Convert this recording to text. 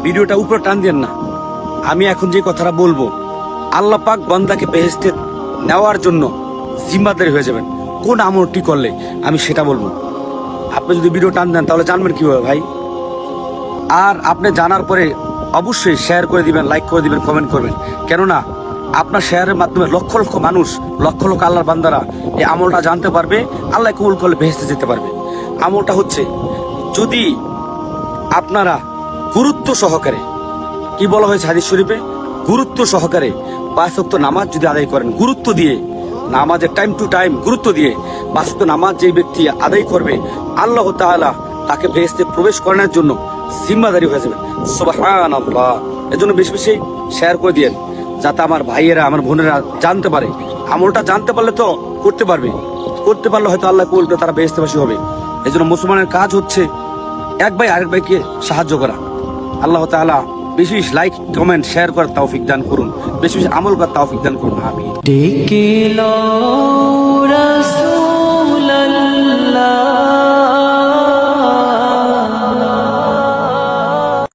ভিডিওটা উপরে টান দেন না। আমি এখন যে কথাটা বলবো, আল্লাহ পাক বান্দাকে বেহেশতে নেওয়ার জন্য জিম্মাদারি হয়ে যাবেন কোন আমলটি করলে, আমি সেটা বলবো। আপনি যদি ভিডিও টান দেন তাহলে জানবেন কিভাবে ভাই? আর আপনি জানার পরে অবশ্যই শেয়ার করে দিবেন, লাইক করে দিবেন, কমেন্ট করবেন। কেননা আপনার শেয়ারের মাধ্যমে লক্ষ লক্ষ মানুষ, লক্ষ লক্ষ আল্লাহর বান্দারা এই আমলটা জানতে পারবে, আল্লাহ কবুল করলে বেহেশতে যেতে পারবে। আমলটা হচ্ছে, যদি আপনারা গুরুত্ব সহকারে, কি বলা হয়েছে হাদিস শরীফে, গুরুত্ব সহকারে 5 ওয়াক্ত নামাজ যদি আদায় করেন, গুরুত্ব দিয়ে নামাজের টাইম টু টাইম গুরুত্ব দিয়ে 5 ওয়াক্ত নামাজ যে ব্যক্তি আদায় করবে, আল্লাহ তাআলা তাকে বেহেশতে প্রবেশ করানোর জন্য জিম্মাদারি হয়ে যাবে। সুবহানাল্লাহ। এজন্য বেশি বেশি শেয়ার করে দিয়েন, যাতে আমার ভাইয়েরা, আমার বোনেরা জানতে পারে। আমলটা জানতে পারলে তো করতে পারবে, করতে পারলে হয়তো আল্লাহ কবুল করে তারা বেহেশতেবাসী হবে। এজন্য মুসলমানের কাজ হচ্ছে এক ভাই আরেক ভাইকে সাহায্য করা। আল্লাহ তাআলা বেশি বেশি লাইক, কমেন্ট, শেয়ার করার তৌফিক দান করুন, বেশি বেশি আমল করার তৌফিক দান করুন। আমিন। ডেকে লো